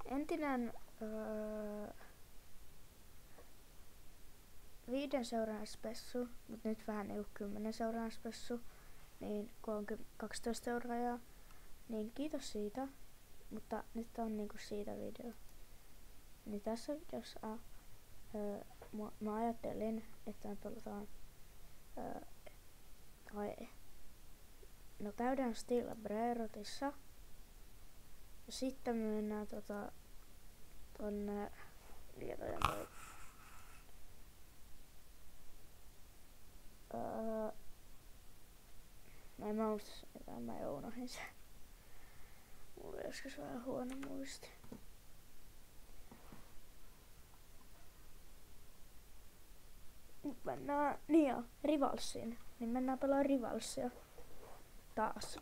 entinen 5 seuraajan spessu, mutta nyt vähän niinku 10 seuraajan spessu, niin kun on 12 seuraajaa, niin kiitos siitä, mutta nyt on niinku siitä video. Niin tässä videossa mä ajattelin, että me pelataan käydään Steel Brerotissa ja sitten me mennään tonne mä unohdin sen. Mulla oli joskus vähän huono muisti. Nyt mennään Rivalsiin. Niin mennään pelaamaan Rivalsia taas.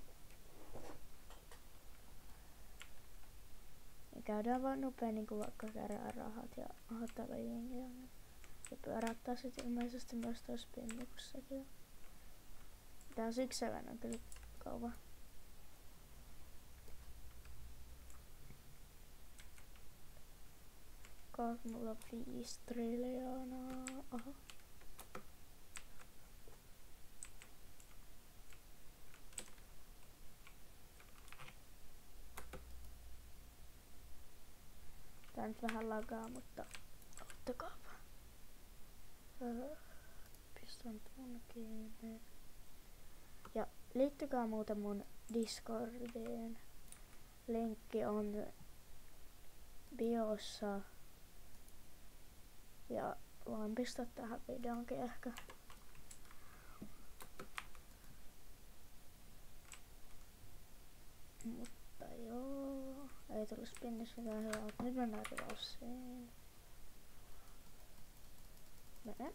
Ja käydään vaan nopea niinku vaikka kerää rahat ja hoitella jengiä. Ja pyöräyttää sit ilmeisesti myös toi spinnikussakin. Tää 6-7 on kyllä kauan. Mulla on 5 triljoonaa. Aha. Tää nyt vähän lagaa, mutta ottakaapa. Pistän tuon kiinni. Ja liittykää muuten mun Discordiin. Linkki on biossa. Ja voin pistää tähän videonkin ehkä. Mutta joo, ei tullut spinnissä mitään hyvää, mutta nyt mennään Rivalsiin. Mene.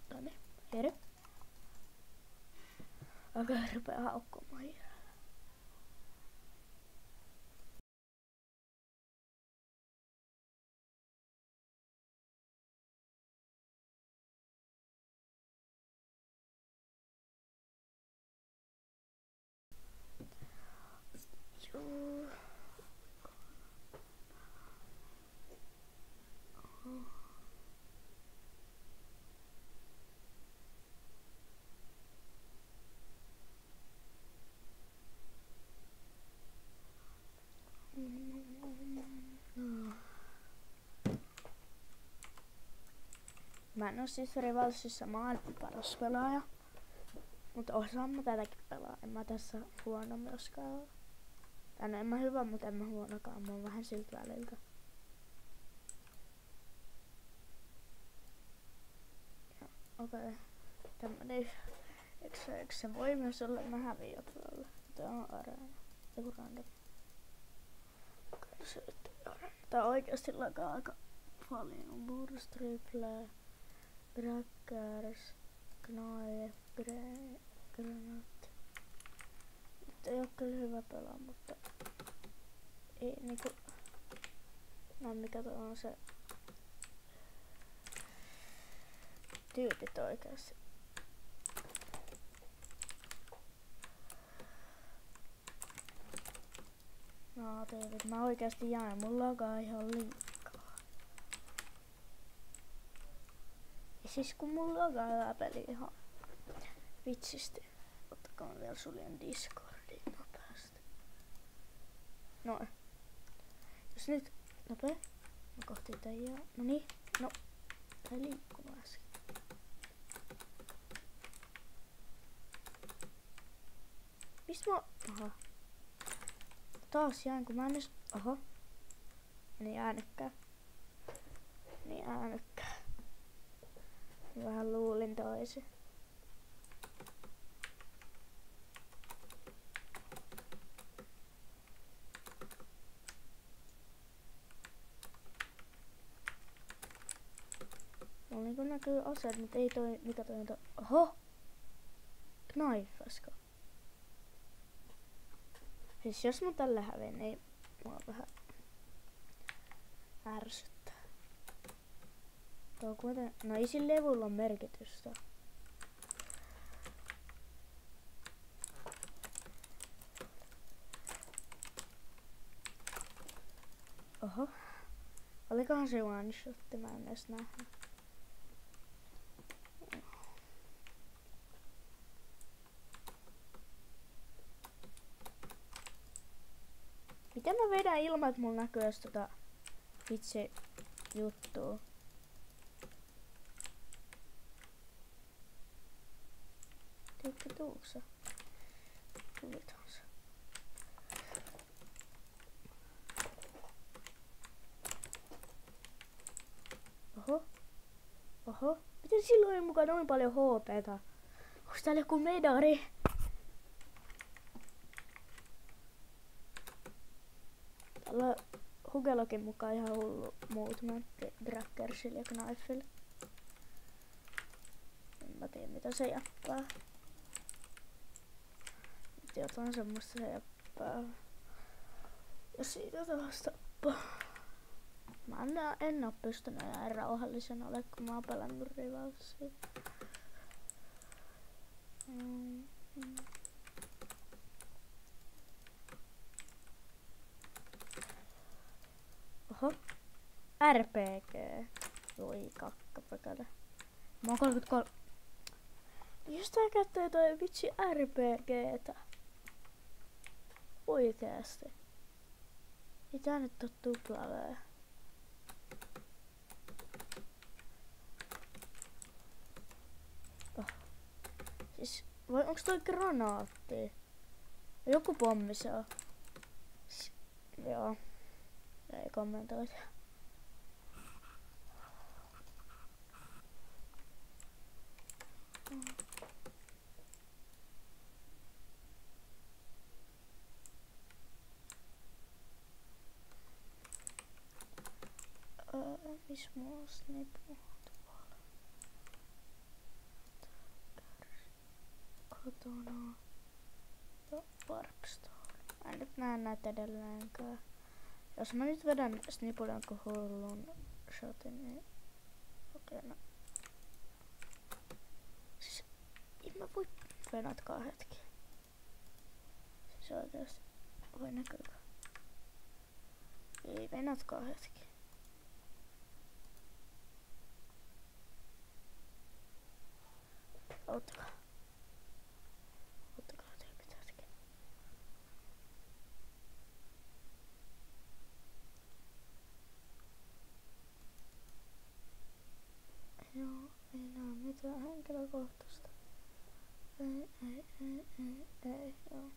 Tonne. Hiiri. Okei, rupee haukkumaan hiiri. Joo. Mä en oo siis Rivalsissa maailman paras pelaaja, mutta osaan mä tätäkin pelaa. En mä tässä huono myöskään ole. En mä hyvä, mutta en mä huonokaan. Mä oon vähän siltä väliltä. Okei. Tämmönen eikö se voi myös olla, mä häviin jotain. Tää on areena. Joku random. Tää oikeesti lakaa aika paljon. Burst, Triple, Crackers, Knife, Granate. Nyt ei oo kyllä hyvä pelaa, mutta ei niinku. No mikä tuo on se tyypit oikeesti. No tyypit, mä oikeesti jään, mulla lagaa ihan liikaa. Ja siis kun mulla lagaa hyvää peli ihan vitsisti. Ottakaa vielä suljen Discordiin nopeasti. Noin. Jos nyt nopee. Mä kohti teijää. Noniin. No. Ei liikkunut äsken. Mistä mä... Aha. Taas jäin kun mä en edes... Oho. Niin äänekkää. Niin äänekkää. Vähän luulin toisin. Mulla niinku näkyy aseet, mutta ei toi... Mikä toi on toi? Oho! Knifesko? Siis jos mä tällä hävin, niin mua vähän ärsyttää. Tuo kuiten... No ei sillä levulla on merkitystä. Oho. Olikohan se one shotti? Mä en edes nähnyt. Miten mä vedän ilman, että mulla näkyy jos vitsi juttuu? Tiedätkö tuuksa? Tulitaan se. Oho. Oho. Miten silloin ei mukaan noin paljon HP:ta? Onks täällä joku medari? Täällä on Hugelokin mukaan ihan hullu movement Draggersilla ja Knifella. En mä tiedä mitä se jäppää. Nyt jotain semmoista se jäppää. Ja siitä taas tappaa. Mä en oo pystynyt enää rauhallisen ole, kun mä oon pelannut Rivalsia. Oho. RPG. Voi kakkapökälä. Mä oon 33. Jos tää käyttää jotain vitsi RPGtä. Oikeesti. Ei tää nyt oo tuplavee. Oh. Siis, vai onks toi granaatti? Joku pommi se on. Joo. Ei kommentoida. Miss mulla on snipu tuolla? Kotona. Ja Warpstone. Mä en nyt näe näitä edelleenkään. Jos mä nyt vedän snipulle jonkun hullun shotin, niin okei, no. Siis, en mä voi venatkaa hetki. Siis oikeesti, voi näkyykö? Ei venatkaa hetki. Ottakaa. Ottakaa tyypit hetki. Joo, ei näe mitään henkilökohtaista. Ei, joo.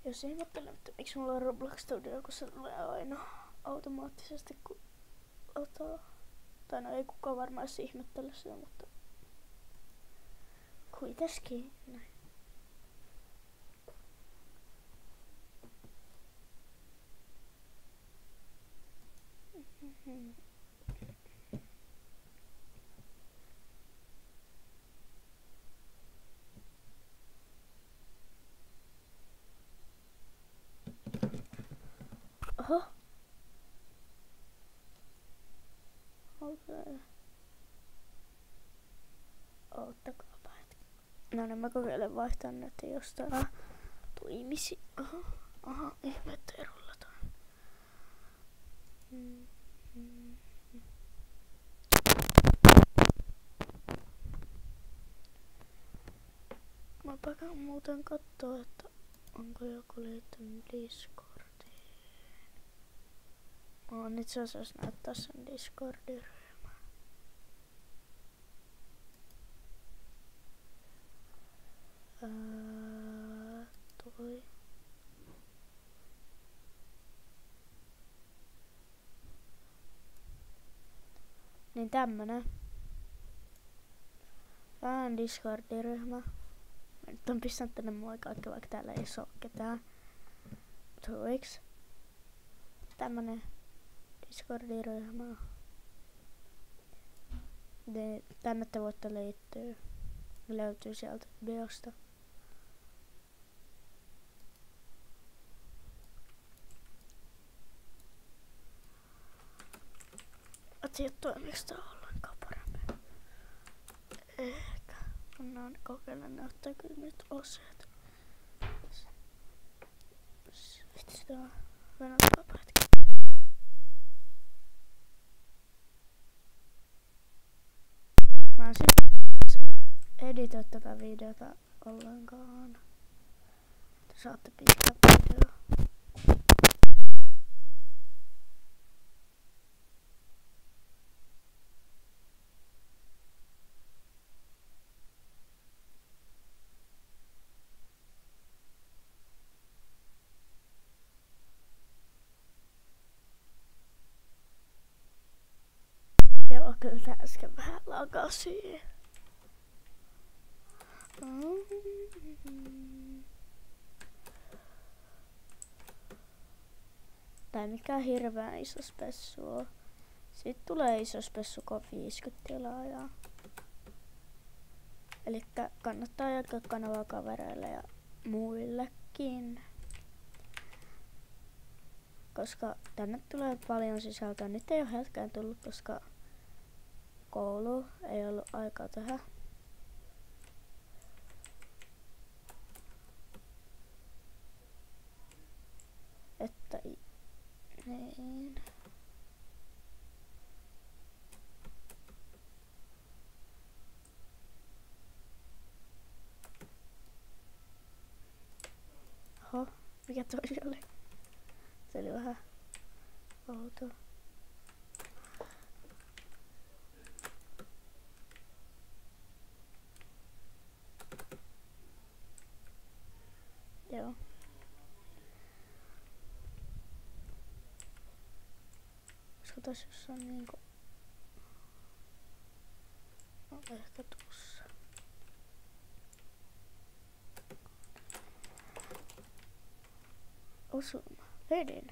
Jos ihmettelen, että miksi mulla on Roblox Studio, kun se tulee aina automaattisesti, kun ottaa. Tai no ei kukaan varmaan edes ihmettele sitä, mutta kuitenkin näin. Oho. Okei. Oottakaapa hetki. No niin, mä kokeilen vaihtaa netin, jos tää toimisi. Aha, ihme, ettei rullata. Mä pakään muuten kattoo, että onko joku liittynyt Discordiin. Mä oon itse asiassa näyttää sen Discordin ryhmän. Toi. Niin tämmönen. Tää on Discordin ryhmä. Mä nyt on pistänyt tänne moi kaikki, vaikka täällä ei oo ketään. Tuiks. Tämmönen Discordin ryhmä. Tänne te voitte liittyä. Löytyy sieltä biosta. Mä tiedä toimiks tää ollenkaan paremmin. Ehkä. Mennään kokeilla näyttääkö nyt oseet. Sitä venottaa pätkä. Mä en siis editoi tätä videota ollenkaan. Te saatte pitää videoa. Joo, kyllä tää äsken vähän lagasi. Tää ei mikään hirveän iso spessu oo. Siitä tulee iso spessu, kun 50 tilaajaa. Elikkä kannattaa jakaa kanavaa kavereille ja muillekin. Koska tänne tulee paljon sisältöä. Nyt ei oo hetkään tullut, koska koulu ei ollut aikaa tehdä. Että niin. Oho, mikä toi oli? Se oli vähän outoa. Joo. Otas jossain niinku... No ehkä tuossa. Osuma. Vedin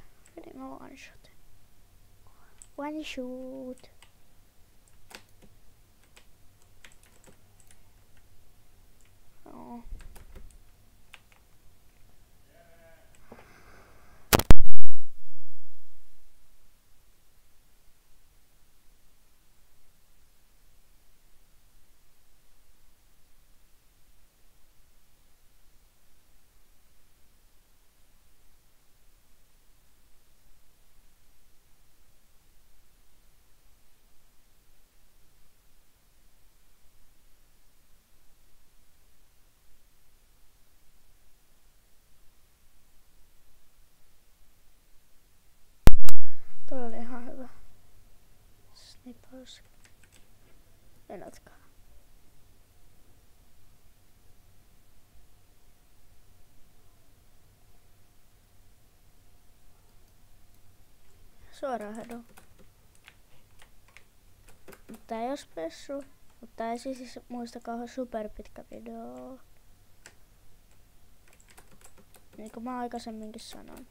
mä one shot. One shoot. Joo. Toi oli ihan hyvä. Snippers. Venatkaa. Suoraan hedu. Mutta ei oo spessu. Mutta ei siis muistakaa superpitkä video. Niin kuin mä aikaisemminkin sanoin.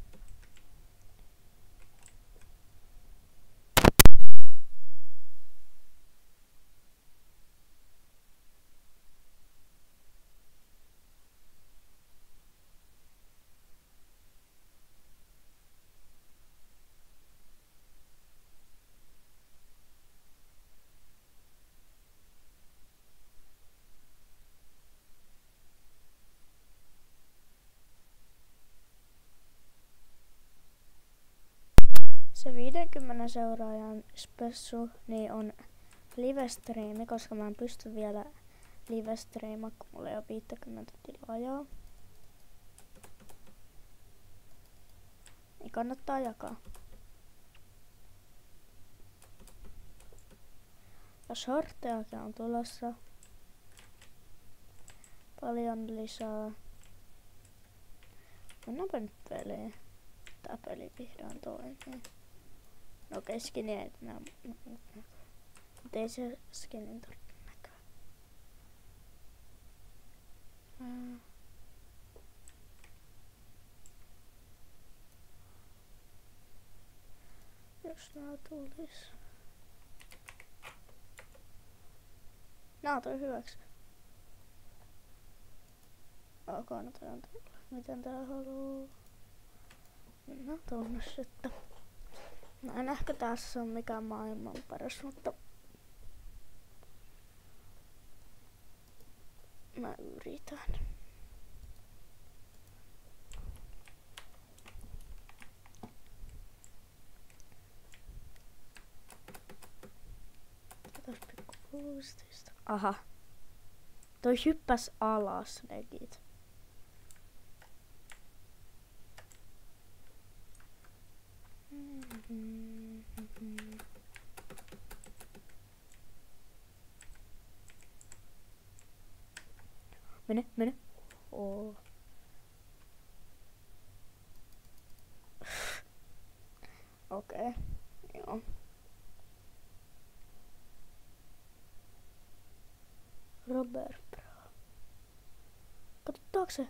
Se 50 seuraajan spessu niin on live-striimi, koska mä en pysty vielä live-striimaa, kun mulla ei oo 50 tilaajaa. Niin kannattaa jakaa. Ja shorttejakin on tulossa paljon lisää. Mennäänpä nyt peliin. Tää peli vihdoin toimii. No okei, skini ei näy. Mut ei se skinin tarvitse näkyä. Jos nää tulis. Nää toi hyväksi. Ok, no toi on tullut. Miten tää haluu? Mennään tuonne sitten. Mä en ehkä tässä on mikään maailman paras, mutta mä yritän. Justista. Aha. Toi hyppäs alas, negit. Mene. Oh. Okei. Okay. Joo. Robert Bro. Kato taakse.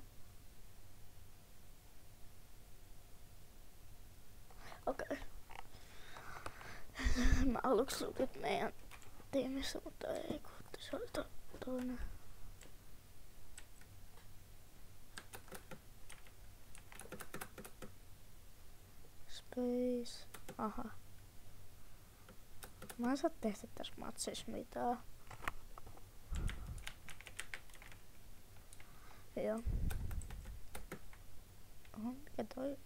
Okei. Okay. Mä aluksi luulin, että meidän tiimissä, mutta ei, kun se oli toinen. Space. Aha. Mä en saa tehdä tässä matsissa mitään. Joo. Oho, mikä toi?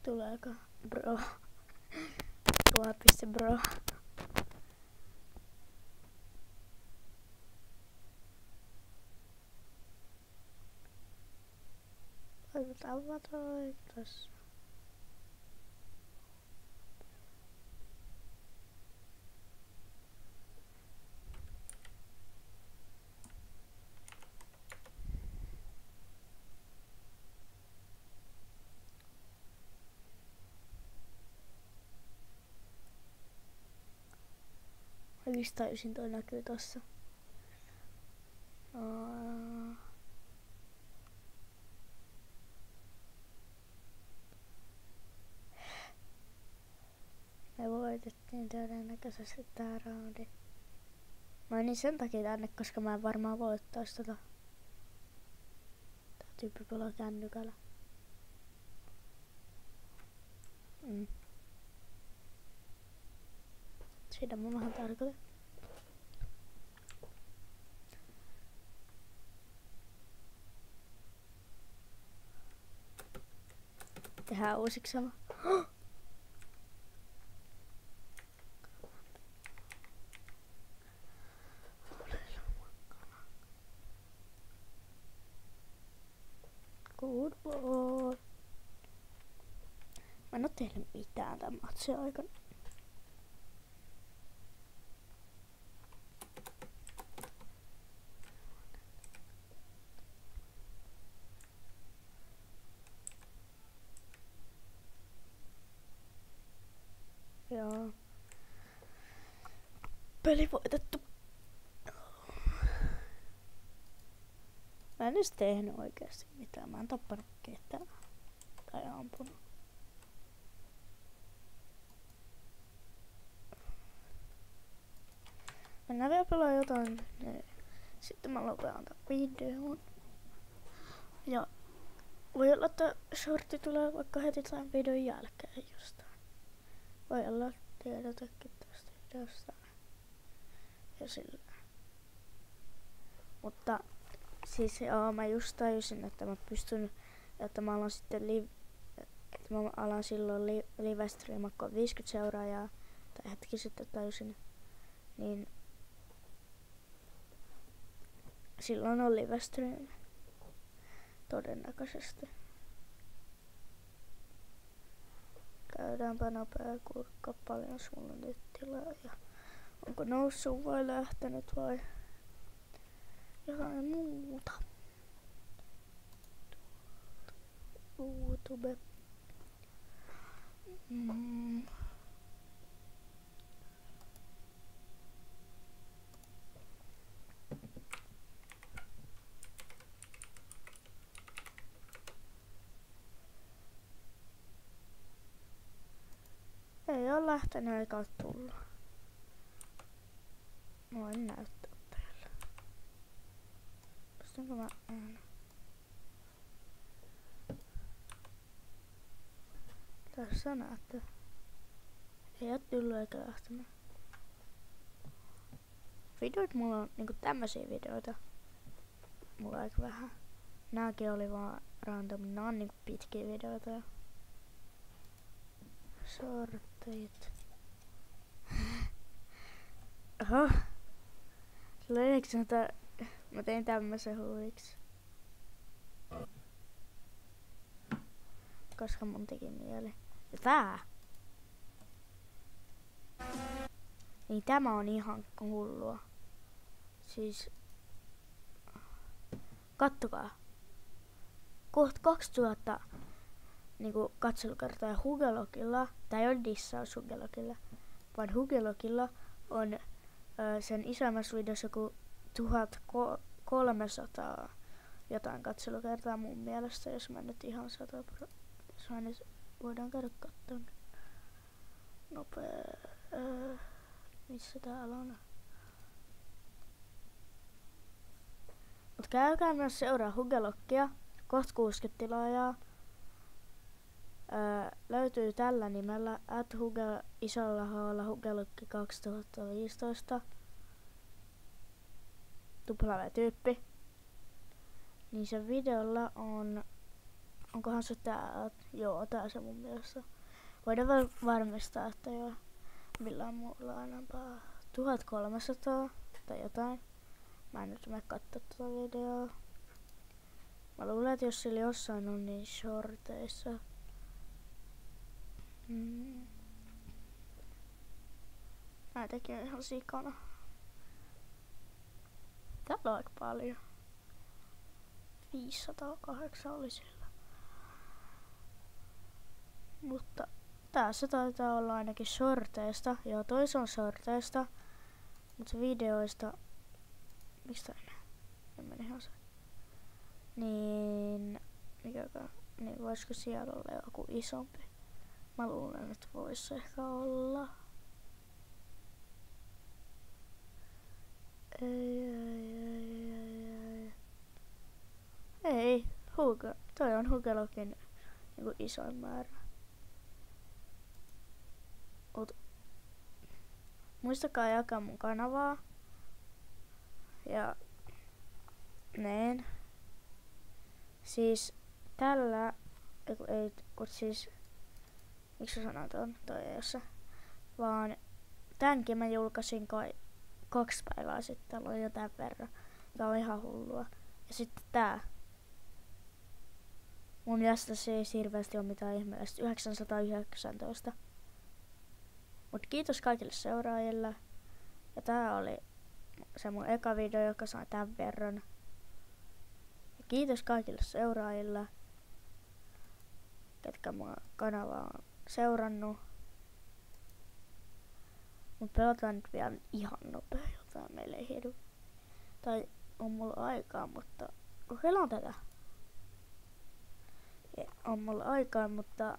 Tuleeko bro? Ruopisse bro. Otetaan vaan toi tossa. Listajusin toi näkyy tossa. Me voitettiin todennäköisesti tää roundi. Mä menin sen takia tänne, koska mä en varmaan voittais tota. Tää tyyppi pelaa kännykällä. Siitä mä vähän tarkoitin. Tehdään uusiksi sama. Good boy. Mä en oo tehnyt mitään tän matsin aikana. Joo. Peli voitettu. Mä en edes tehnyt oikeesti mitään. Mä en tappanut ketään. Tai ampunut. Mennään vielä pelaa jotain. Sitten mä lopetan tämän videon. Ja voi olla, että shortti tulee vaikka heti tämän videon jälkeen jostain. Voi olla tiedotakin tästä videosta. Ja sillä. Mutta siis mä just tajusin, että mä pystyn, että mä alan sitten että mä alan silloin live-streamaa, kun on 50 seuraajaa, tai hetki sitten tajusin, niin silloin on live-stream. Todennäköisesti. Käydäänpä nopea kurkka, paljon sulla on nyt tilaa ja onko noussut vai lähtenyt vai jotain muuta. YouTube. Ei oo lähtenyt eikä oo tullut. Voin näyttää teille. Pystynkö mä Tässä näette. Ei oo tylly eikä lähtenyt. Videoit mulla on niinku tämmösiä videoita. Mulla aika vähän. Nääkin oli vaan random. Nää on niinku pitkiä videoita. Sorteit. Oho. Löydätkö näitä? Mä tein tämmösen huviksi. Koska mun teki mieli. Ja tää. Niin tämä on ihan hullua. Siis. Kattokaa. Kohta 2000 niinku katselukertaa Hugelogilla. Tää ei oo dissaus Hugelogilla. Vaan Hugelogilla on sen isommassa videossa joku 1300 jotain katselukertaa mun mielestä, jos mä nyt ihan 100%. Jos mä nyt voidaan käydä kattoon. Nopee. Missä täällä on? Mut käykää myös seuraa Hugelogia. Kohta 60 tilaajaa. Löytyy tällä nimellä @hugel isolla h:lla Hugeloggi 2015. W-tyyppi. Niin sen videolla on. Onkohan se tää? Joo, tää se mun mielestä. Voidaan varmistaa, että joo. Millään muulla on enempää 1300 tai jotain. Mä en nyt mene kattoo tota videoa. Mä luulen, että jos sillä jossain on niin shorteissa. Mä tekin ihan sikana. Täällä on aika paljon. 508 oli sillä. Mutta tässä taitaa olla ainakin shorteista. Joo, tois on shorteista. Mutta videoista. Mistä en mene ihan se. Niin. Mikäkään. Niin voisiko siellä olla joku isompi? Mä luulen, että voisi ehkä olla. Ei. Toi on Hugelogin niinku isoin määrä. Muistakaa jakaa mun kanavaa. Ja niin. Siis tällä ei siis miksi sä sanoit on toi ei oo se. Vaan tämänkin mä julkaisin kai 2 päivää sitten, oli jotain verran. Tää on ihan hullua. Ja sitten tää. Mun mielestä se ei hirveästi oo mitään ihmeellistä. 919. Mut kiitos kaikille seuraajille. Ja tää oli se mun eka video, joka sai tän verran. Ja kiitos kaikille seuraajille, ketkä mun kanavaa on seurannut. Mut pelataan nyt vielä ihan nopea, jotain meille ei hidu. Tai on mulla aikaa, mutta kokeillaan tätä. Ja on mulla aikaa, mutta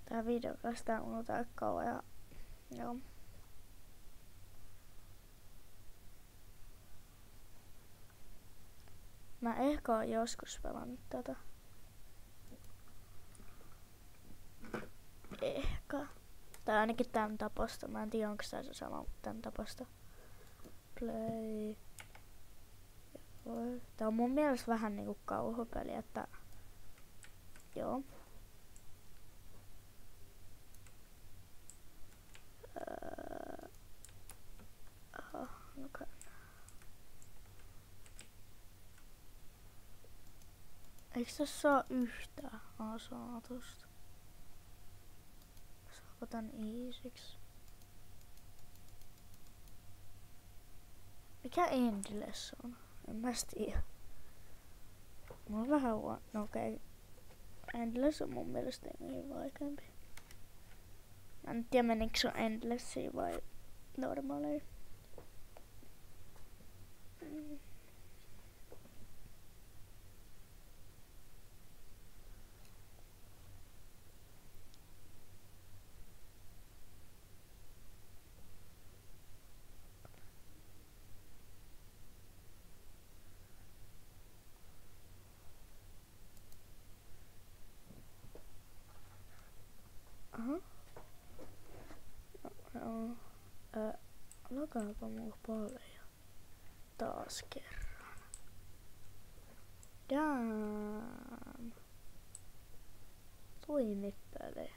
tää video kestää mulla aika kauan ja joo. Mä ehkä oon joskus pelannut tätä. Ehkä. Tai ainakin tän taposta. Mä en tiedä onko tää se sama tän taposta. Play. Tää on mun mielestä vähän niinku kauhupeli, että joo. Okay. Eiks tässä saa yhtään asatusta? Saako tän easyks? Mikä Endless on? En mä tiedä. Mulla on vähän no okei. Endless on mun mielestä niin vaikeampi. Mä en tiedä menikö se Endlessiin vai normaaliin. Joo. Lakaapa mua paljon. Taas kerran. Damn. Tuimippele.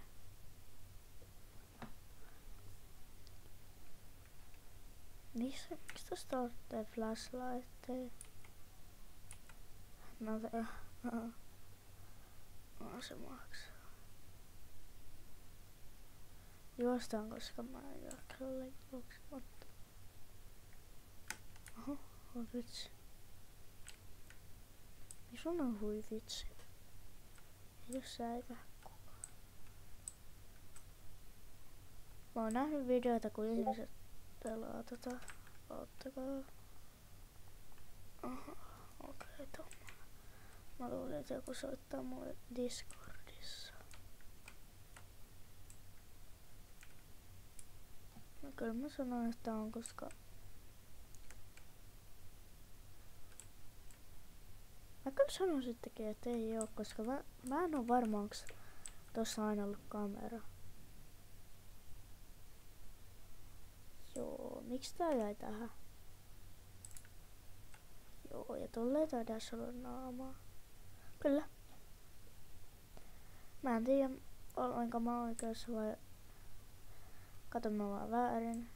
Miksi tosta ottaa flashlightteja? No se maksaa. Juostaan, koska mä en jaksa juoksematta. Oho, vitsi. Missä on hui vitsi? Jos sä eikä kukaan. Mä oon nähnyt videoita, kun ihmiset pelaa tota. Oottakaa. Aha, okei, tommonen. Mä luulin, että joku soittaa mulle Discordissa. No kyllä mä sanoin, että on, koska mä kyllä sanoin sittenkin, että ei oo, koska mä en oo varma, onks tossa aina ollut kamera. Joo, miksi tää jäi tähän? Joo, ja tolleen taidaas olla naamaa. Kyllä. Mä en tiedä, olenko mä oikeassa vai katon mä vaan väärin.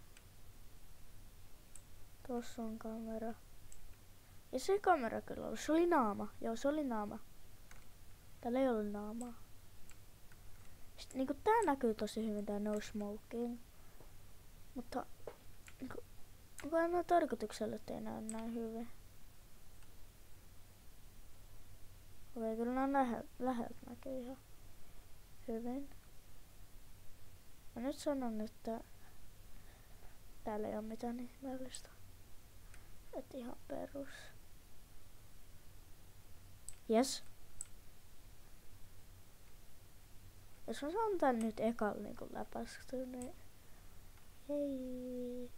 Tossa on kamera. Ja se kamera kyllä ollut. Se oli naama. Joo, se oli naama. Täällä ei ollut naamaa. Sitten niinku tää näkyy tosi hyvin tää no smoking. Mutta niinku, onko aina tarkoituksella, ettei näy näin hyvin? Okei, kyllä nää läheltä näkyy ihan hyvin. Mä nyt sanon, että täällä ei oo mitään ihmeellistä. Et ihan perus. Jes. Jos mä saan tän nyt ekalla niinku läpästy, niin hei.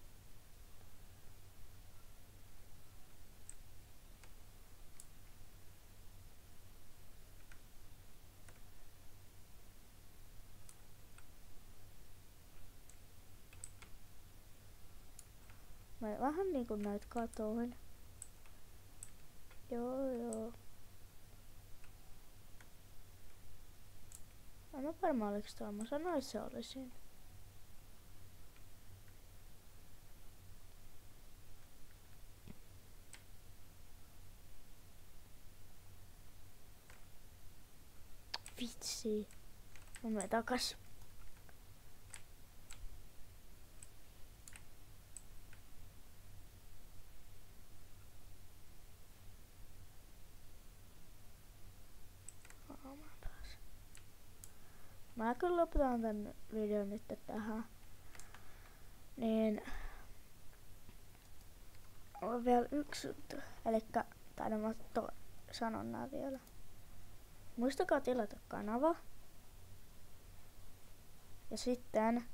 Mä vähän niinku näitä katoin. Joo. Mä en varmaan oliks tuolla. Mä sanoin, että se oli siinä. Vitsi. Mä menen takas. Mä kyllä lopetan tän videon nyt tähän. Niin on vielä yksi juttu. Elikkä mä sanon nää vielä. Muistakaa tilata kanava. Ja sitten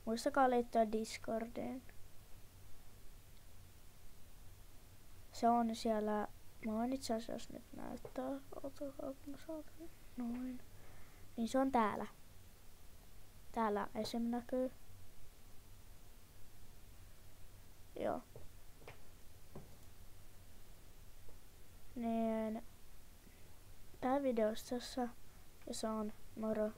muistakaa liittyä Discordiin. Se on siellä. Mä voin itse asiassa nyt näyttää. Otakaa, kun mä saatan. Noin. Niin se on täällä. Täällä esim. Näkyy. Joo. Niin. Tää videossa ja se on moro.